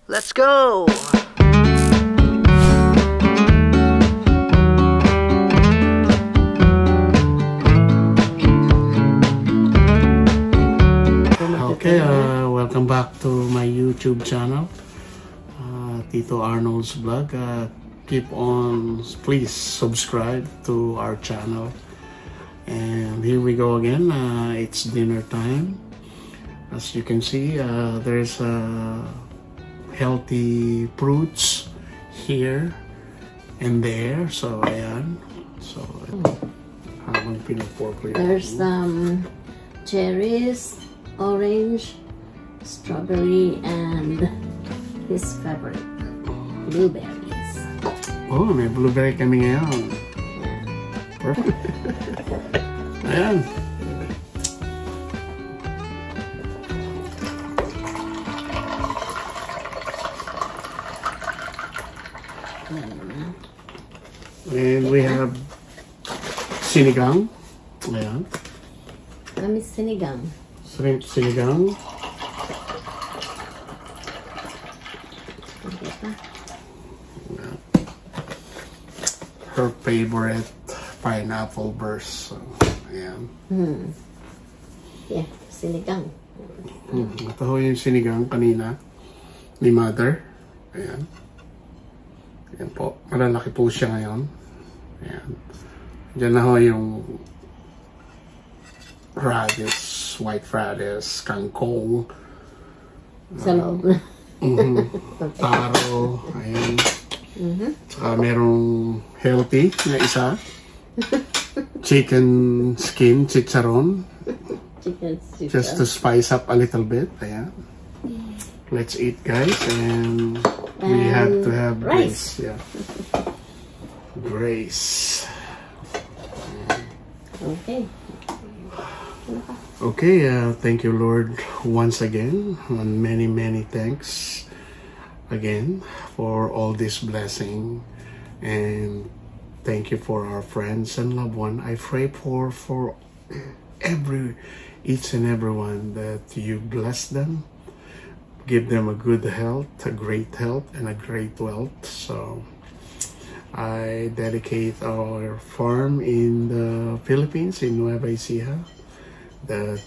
Let's go! Okay, welcome back to my YouTube channel, Tito Arnold's Vlog. Keep on, please subscribe to our channel. And here we go again. It's dinner time. As you can see, there's healthy fruits here and there. So ayan. So habang pinupor ko yun. There's cherries, orange, strawberry, and his favorite, blueberries. Oh, may blueberry kami ngayon. Yeah. Perfect. Ayan. And we have sinigang. Ayan. Kami sinigang. Shrimp sinigang. Okay pa. Her favorite pineapple burst. So, ayan. Yeah, sinigang. Ito ho yung sinigang kanina ni Mother. Ayan. Ayan po. Malalaki po siya ngayon. Ayan. Diyan na ho yung radish, white radish, kangkong. Sa loob na. Taro. Ayan. Tsaka merong healthy na isa. Chicken skin, chicharon. Just to spice up a little bit. Ayan. Let's eat, guys. And we have to have grace. Yeah. Grace. Okay. Okay, thank you, Lord, once again. And many thanks again for all this blessing. And thank you for our friends and loved one. I pray for each and everyone that you bless them, give them a good health, a great health, and a great wealth. So I dedicate our farm in the Philippines, in Nueva Ecija, that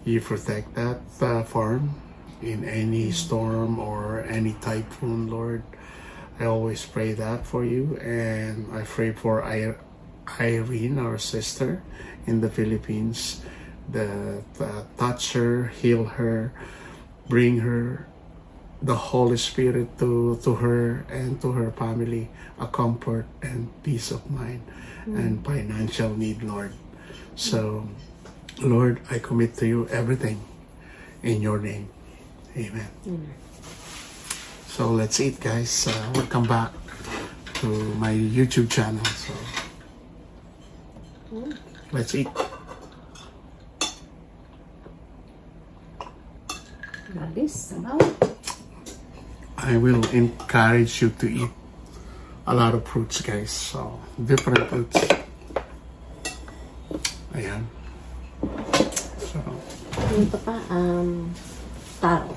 you protect that farm in any storm or any typhoon, Lord. I always pray that for you. And I pray for Irene, our sister in the Philippines, that touch her, heal her, bring her the Holy Spirit to her and to her family, a comfort and peace of mind and financial need, Lord. So, Lord, I commit to you everything in your name. Amen. So let's eat, guys. Welcome back to my YouTube channel. So let's eat. I will encourage you to eat a lot of fruits, guys. So different fruits. Ayan. So Ito pa, taro.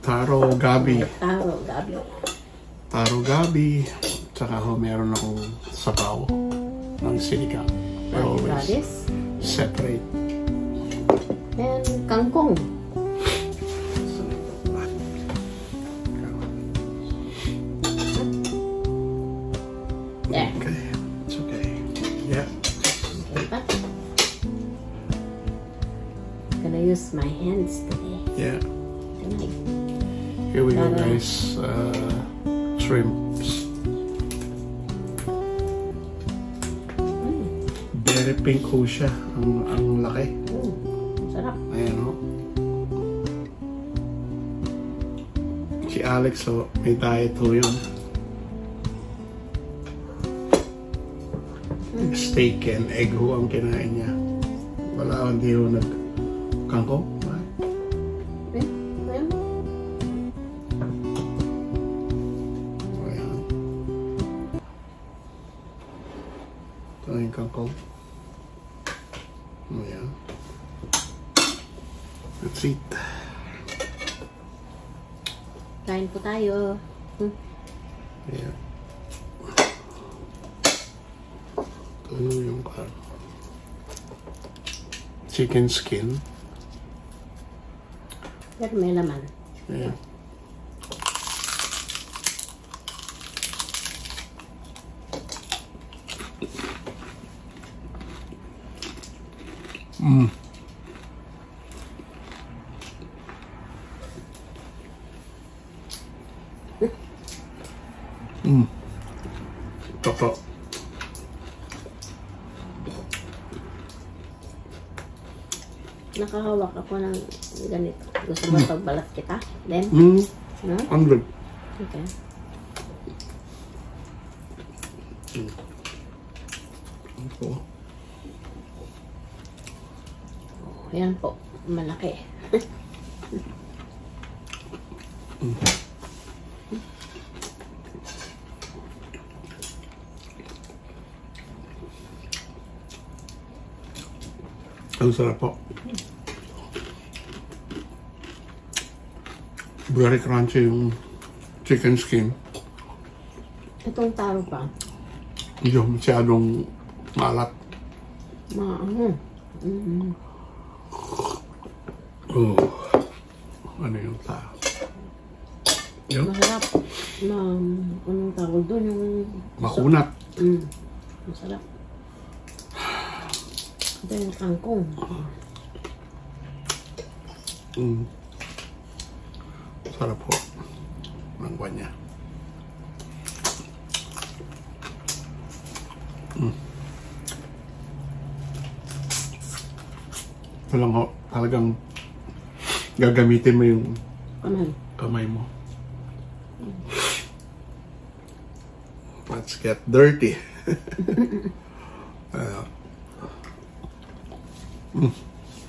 Taro gabi. Taro gabi. Taro gabi. Tsaka ho, meron akong sabaw ng sinigang. I always separate. And kangkong. Yeah. Okay. It's okay. Yeah. Okay pa. Gonna use my hands today. Yeah. Tonight. Here we go, guys. Shrimps. Very pink ho siya. Ang laki. Sarap. Ayan ho. Si Alex ho, may diet ho yun. Steak and egg ho ang kinain niya. Wala, hindi ho nagkangkong. Ito yung kangkong. Ayan. Let's eat. Kain po tayo. Ayan. Ito yung chicken skin. Pero may laman. Ayan. Toto. Nakahawak ako ng ganito. Gusto mo pagbalat kita? Then? No? 100. Okay. Ito. Yan po. Malaki. Ang sarap po. Very crunchy yung chicken skin. Itong taro pa. Hindi masyadong malat. Oh. Ano yung taro? Yun? Masarap. Anong tawag doon? Yung Makunat. Masarap. Ito yung kangkong. Sarap po. Ang buwan niya. Ito lang ho. Talagang gagamitin mo yung kamay mo. Let's get dirty.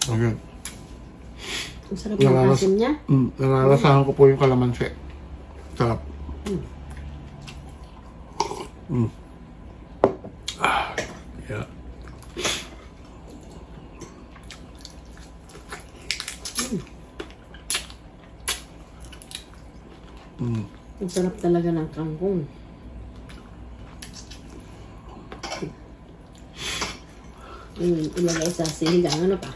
Okay. Ang sarap ng asim niya. Nalalasahan ko po yung kalamansi. Sarap. Yeah. Ang sarap talaga ng kangkong. Ilagay sa sinigang. Ano pa?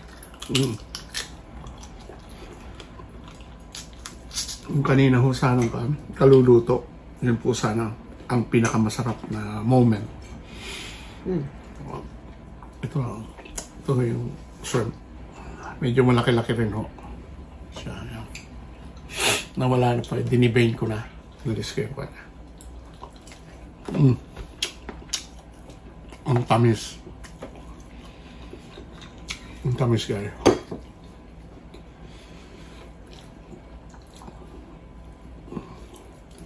Yung kanina ho sana kaluluto, yun po sana ang pinakamasarap na moment. Ito yung shrimp. Medyo malaki-laki rin ho. Siya, yan. Nawala na pa, dinibane ko na. Nalis ko yung kanya. Ang tamis. Ang tamis, guys.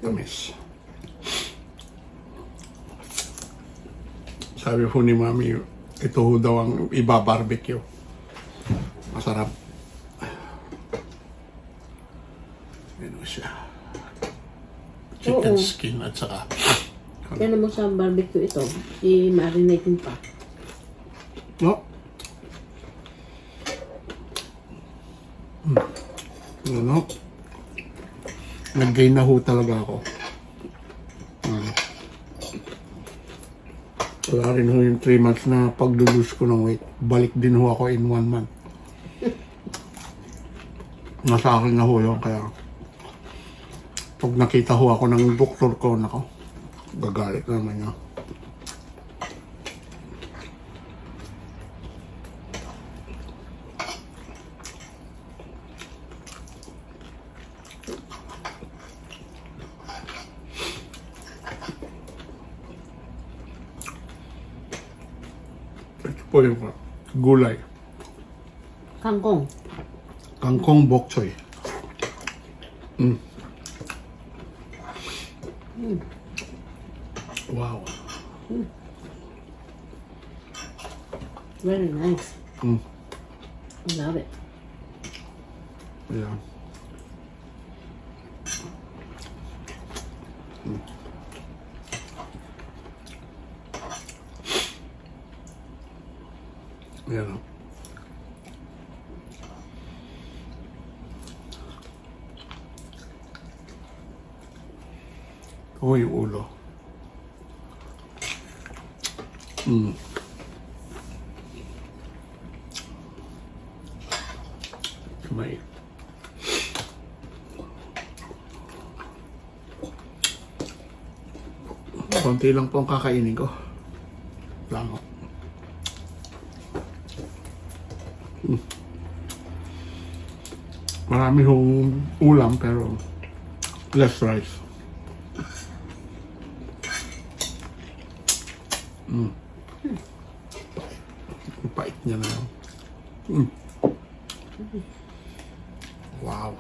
Tamis. Sabi po ni Mami, ito ho daw ang iba-barbecue. Masarap. Yan o siya. Chicken skin at saka. Kaya mo sa barbecue ito, i-marinating pa. No? Ano? Nag-gain na ho talaga ako. Wala rin ho yung 3 months na pag-lose ko ng weight. Balik din ho ako in 1 month. Nasa akin na ho yun, kaya pag nakita ho ako ng doktor ko, nako, gagalit naman niya. Ito po yung gulay. Kangkong. Kangkong bok choy. Wow. Very nice. I love it. Yeah. Yeah. O yung ulo. May konti lang po ang kakainin ko. Lang. Marami hong ulam pero less rice. Pait niya na lang. Wow.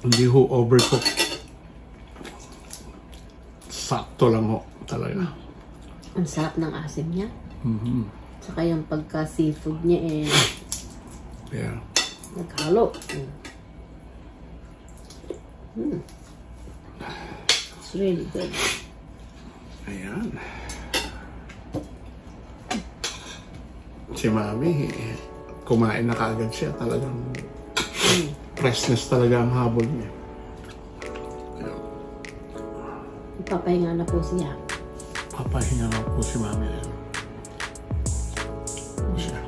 Hindi ho overcook. Sakto lang ho talaga. Ang sarap ng asim niya. Tsaka yung pagka-seafood niya Yeah. naghalo. It's really good. Ayan. Si Mami, kumain na kaagad siya. Talagang freshness talaga ang habol niya. Papahinga na po siya. Papahinga na po si Mami. Siya.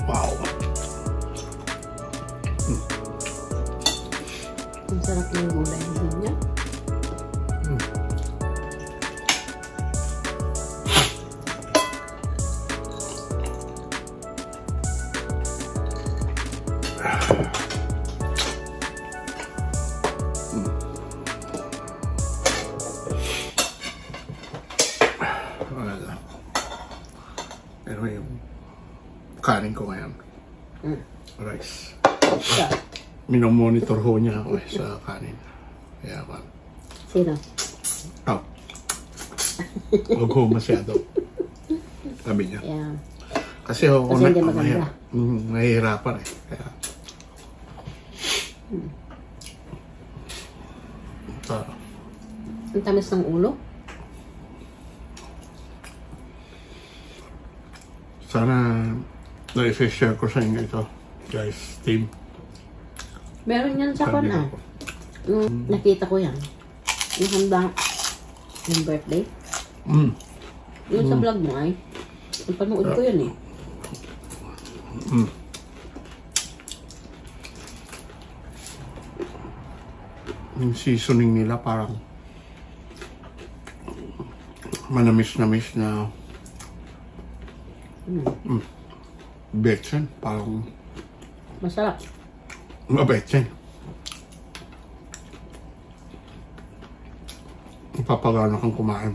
Wow. Ang sarap ng gulay din niya. Pero yung kanin ko ngayon, rice. Yeah. Minomonitor ho niya ako sa kanin. Kaya man. Sino? Oh. Huwag ho masyado. Sabi niya. Yeah. Kasi ho, Kasi hindi maganda. nahihirapan eh. Kaya. Ang tamis ng ulo. Sana na-share ko sa inyo ito, guys, team. Meron yan sa Sabi kon ko. Nakita ko yan. Yung handa. Yung birthday. Yung sa vlog mo ay. Napanood ko yun eh. Yung seasoning nila parang manamis-namis na betchen. Parang Masarap. betchen. Papagano kang kumain.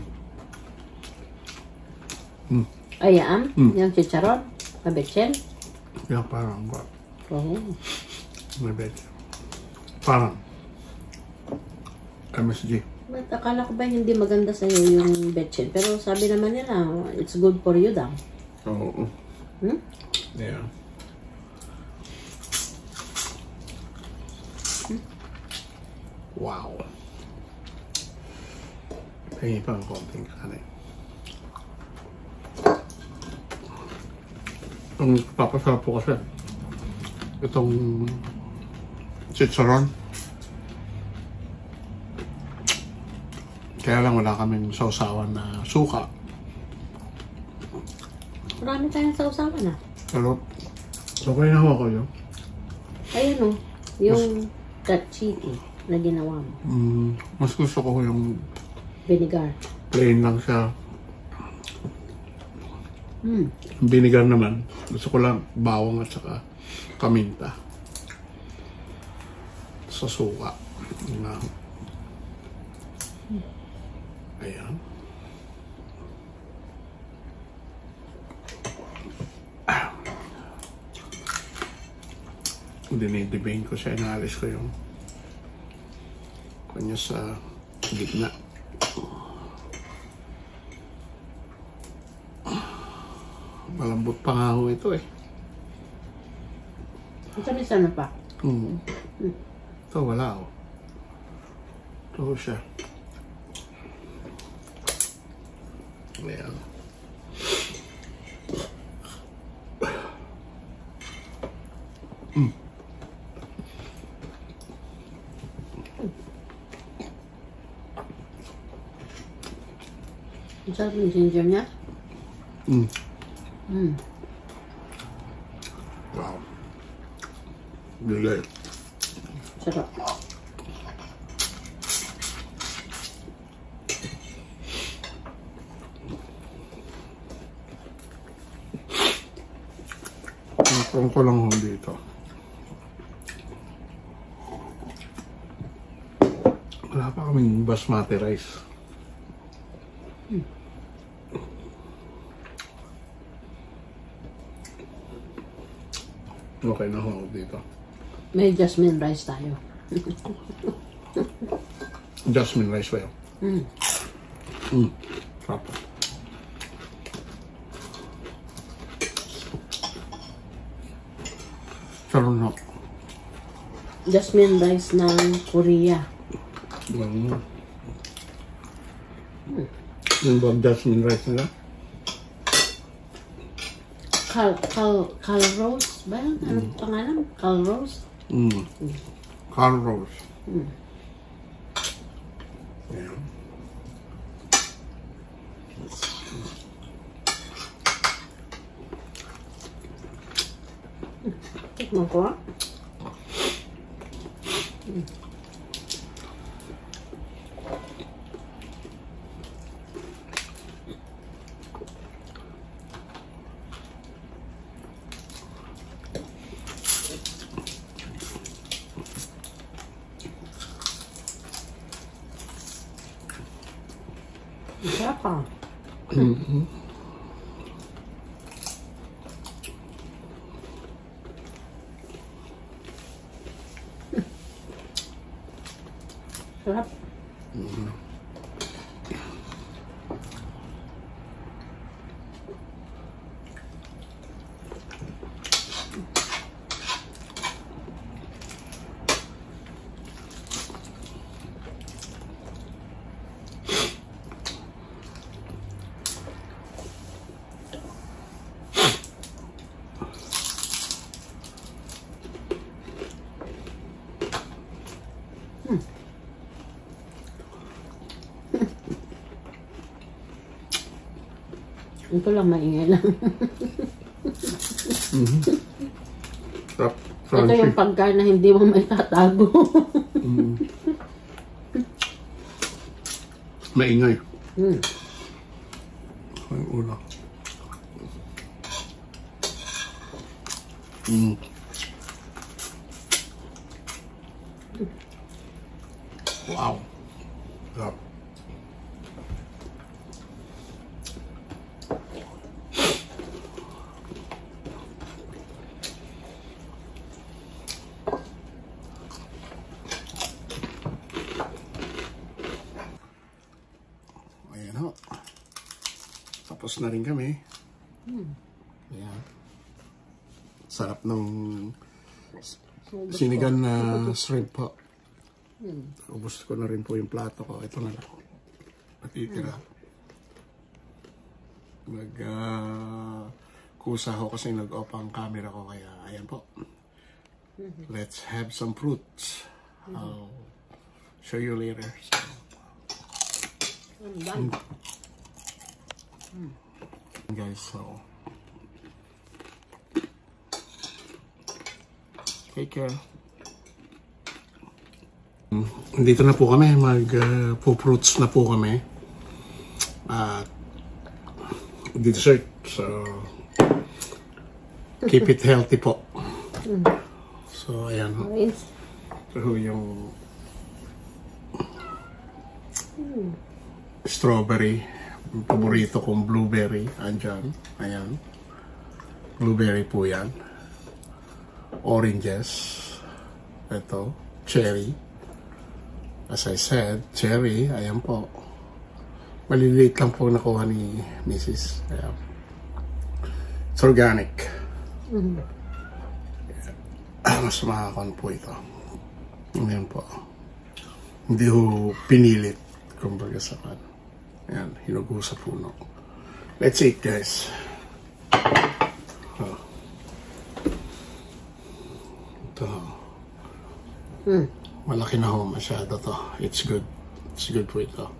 Ayam. Yung chicharon. Kabetchen. Yeah, parang Oh. may betchen. Parang MSG. But akala ko ba hindi maganda sa'yo yung betchen? Pero sabi naman nila, it's good for you daw. Oo. Yeah. Wow. Hingi pa ang konting kanin. Ang papasarap po kasi itong chicharon. Kaya lang wala kaming sausawan na suka. Marami tayong sausawan ah. Pero okay na ako yun. Ayun oh. Yung tzatziki na ginawa mo. Mas gusto ko yung Vinegar. plain lang siya. Vinegar naman. Gusto ko lang bawang at saka kaminta. Sa suka. Ayan. Dinidibane ko siya. Inaalis ko yung kanya sa gitna. Malambot pa nga ho ito eh. Ang sabi sana pa. Ito wala oh. Ito siya. Ayan. Ang sarap ng ginger niya. Wow. Bilay. Sarap. Ang ko lang dito. Wala pa kaming basmati rice. Okay na ako dito. May jasmine rice tayo. Jasmine rice ba yun? Sarap. Sarap na. Jasmine rice ng Korea. Yung ba jasmine rice nila? Cal Rose ba yun? Anong pangalan? Cal Rose? Cal Rose. Ayan. Tikman ko. Sarap ah. Sarap. Ito lang maingay lang. Sarap. Ito yung pagkain na hindi mo may tatago. Maingay. Ang ulo. Wow. Sarap. Ayan ho. Tapos na rin kami. Ayan. Sarap ng sinigang na shrimp po. Ubus ko na rin po yung plato ko. Ito na lang. Natitira. Kusa ho kasi nag-off ang camera ko. Kaya ayan po. Let's have some fruits. I'll show you later. So, guys, so take care. Dito na po kami, mag-fruits na po kami at dessert, so keep it healthy po. So ayan ho. So yung strawberry, paborito kong blueberry, andyan, ayan, blueberry po yan. Oranges, ito, cherry. As I said, cherry, ayan po. Maliliit lang po nakuha ni Mrs. Ayan. It's organic. Mas makakon po ito. Ayan po. Hindi ho pinilit. Kumbaga sa kan. Ayan, hinugo sa puno. Let's eat, guys. Oh. Ito. Malaki na ho masyado to. It's good. It's good po ito.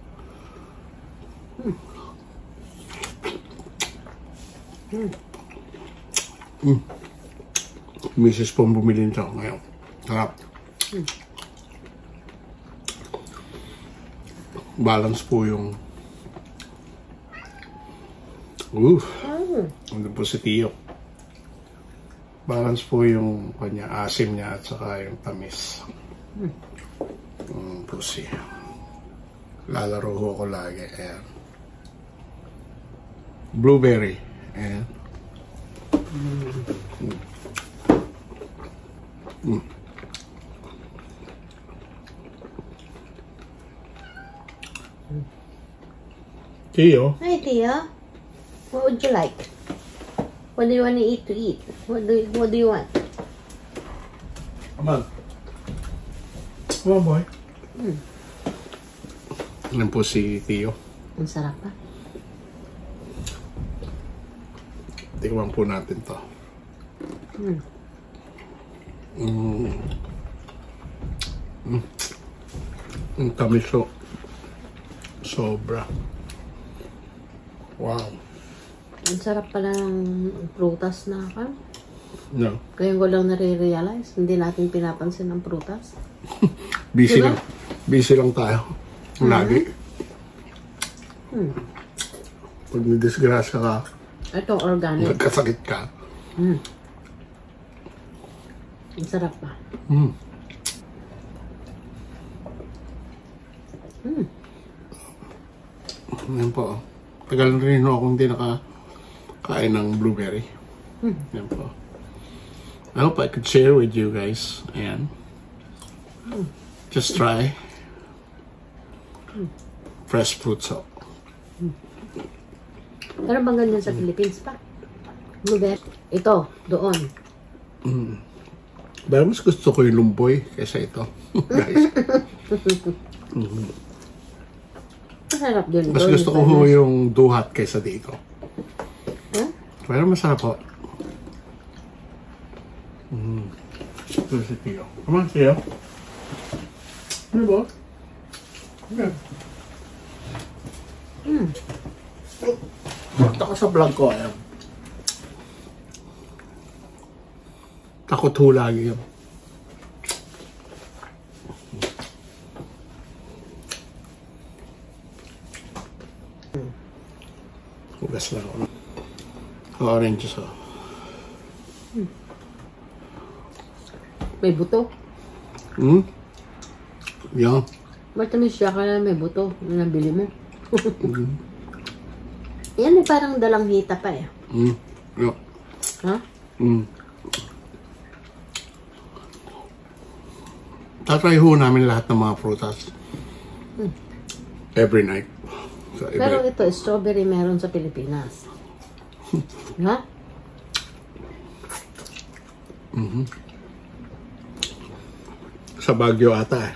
Misis pong bumili nito ngayon. Sarap. Balance po yung ano po si Tio. Balance po yung kanya asim niya at saka yung tamis. Po si lalaro ho ko lagi. Ayan. Blueberry. Ayan. Tio? Hi, Tia. What would you like? What do you want to eat? What do you want? Come on. Come on, boy. Yan po si Tio. Ang sarap pa. Tikman po natin to. Ang tamis ho. Sobra. Wow. Ang sarap pala ng prutas na kan. No. Kaya ko lang nare-realize, hindi natin pinapansin ang prutas. Busy Diba? lang. Busy lang tayo. Lagi. Pag nidisgrasya ka, Ito, organic. nagkasakit ka. Ang sarap pa. Yan po. Tagal na rin ako hindi nakakain ng blueberry. Yan po. I hope I could share with you guys. Ayan. Just try. Fresh fruits ho. Pero bang ganyan sa Philippines pa? Blueberry. Ito, doon. Pero mas gusto ko yung lumboy kaysa ito. Guys. Masarap din ito. Mas gusto ko ho yung duhat kaysa dito. Huh? Pero masarap po. Ito si Tio. Come on, Tio. Ano ba? Okay. Bakit ako sa vlog ko, ayan. Takot ho lagi yun. Hugas lang ako. Oranges ho. May buto. Yan. Matamis siya kaya may buto. Yung nabili mo. Yan eh, parang dalang hita pa eh. Yan. Ha? Tatry ho namin lahat ng mga prutas. Every night. So, Pero ito, strawberry meron sa Pilipinas. Ha? Sa Baguio ata eh.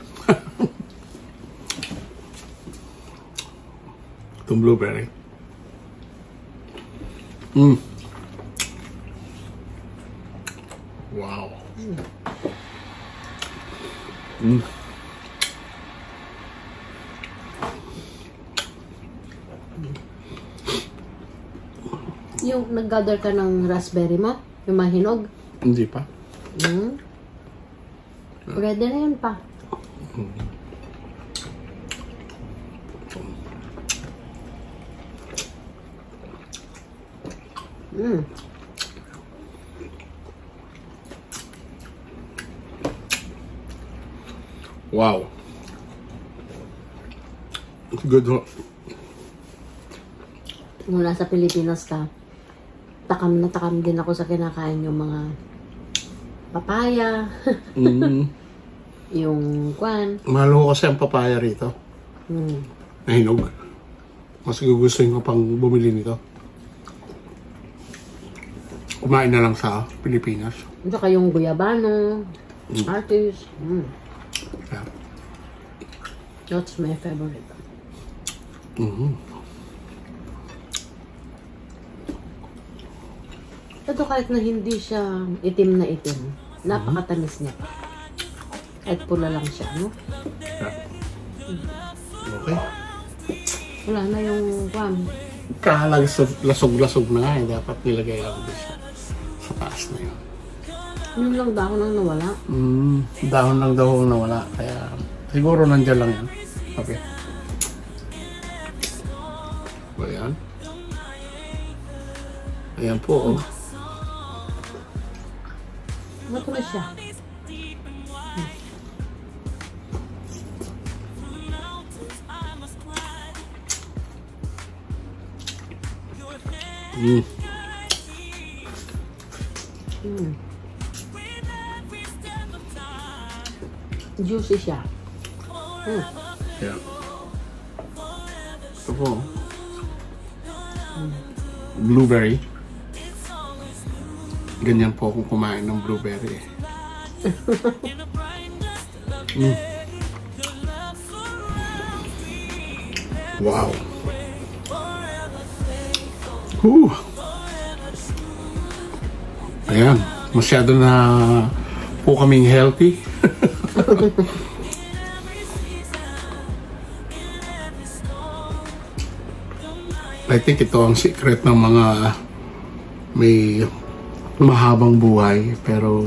Itong blueberry. Wow. Yung nag-gather ka ng raspberry mo? Yung mahinog? Hindi pa. Pwede na yun pa. Wow. Good ho. Kung nasa Pilipinas ka, takam na takam din ako sa kinakain yung mga papaya, yung kwan. Mahal ho kasi ang papaya rito. Nahinog. Mas gugustuhin ko pang bumili nito. Kumain na lang sa Pilipinas. At saka yung guyabano, artist. Yeah. That's my favorite. Ito kahit na hindi siya itim na itim, napakatamis niya. Kahit pula lang siya, no? Okay. Wala na yung Lasog-lasog na nga eh. Dapat nilagay ako sa taas na yun. Yun lang dahon ang nawala. Dahon lang daw ang nawala. Kaya siguro nandiyan lang yan. Okay. So, ayan. Ayan po, oh. Matulis siya. Juicy siya. Yeah. Ito po. Blueberry. Ganyan po akong kumain ng blueberry. Wow. Ayan. Masyado na po kaming healthy. I think ito ang secret ng mga may mahabang buhay, pero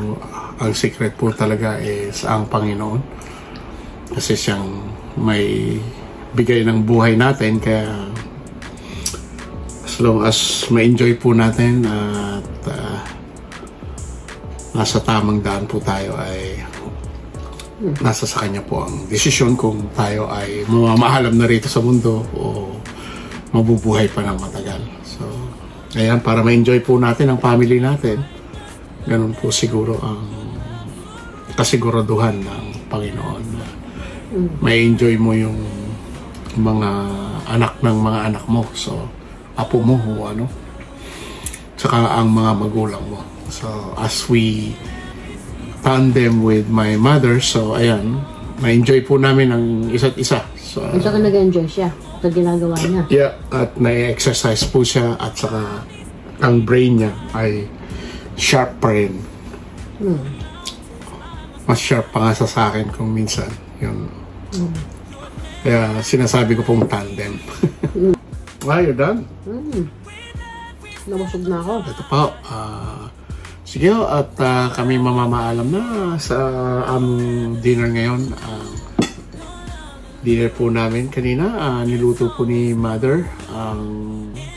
ang secret po talaga is ang Panginoon, kasi siyang may bigay ng buhay natin. Kaya as long as ma-enjoy po natin at nasa tamang daan po tayo, ay nasa sa Kanya po ang desisyon kung tayo ay mamamahalam na rito sa mundo o mabubuhay pa ng matagal. So, ayan, para ma-enjoy po natin ang family natin, ganun po siguro ang kasiguraduhan ng Panginoon. Ma-enjoy mo yung mga anak ng mga anak mo. So, apo mo o ano. Tsaka ang mga magulang mo. So, as we tandem with my mother, so ayan, ma-enjoy po namin ang isa't isa. So, at saka nag-enjoy siya sa ginagawa niya. Yeah, at na-exercise po siya, at saka ang brain niya ay sharp pa rin. Mas sharp pa nga sa akin kung minsan. Yun. Kaya sinasabi ko pong tandem. You're done? Nabusog na ako. Ito po. Sige, at kami mamamaalam na sa aming dinner ngayon. Dinner po namin kanina, niluto po ni Mother ang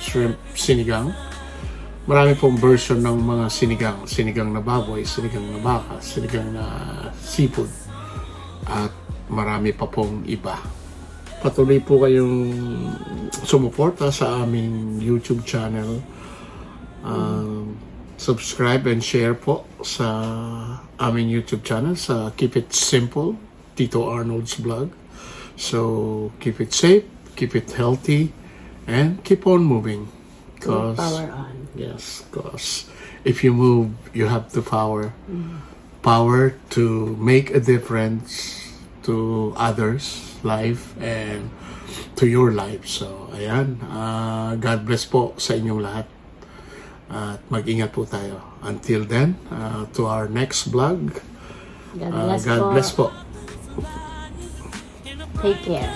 shrimp sinigang. Marami pong version ng mga sinigang. Sinigang na baboy, sinigang na baka, sinigang na seafood. At marami pa pong iba. Patuloy po kayong sumuporta sa aming YouTube channel. Subscribe and share po sa aming YouTube channel sa Keep It Simple, Tito Arnold's Vlog. So, keep it safe, keep it healthy, and keep on moving. Power on. Yes, because if you move, you have the power. Power to make a difference to others' life and to your life. So, ayan. God bless po sa inyong lahat. At mag-ingat po tayo. Until then, to our next vlog. God bless po. Take care.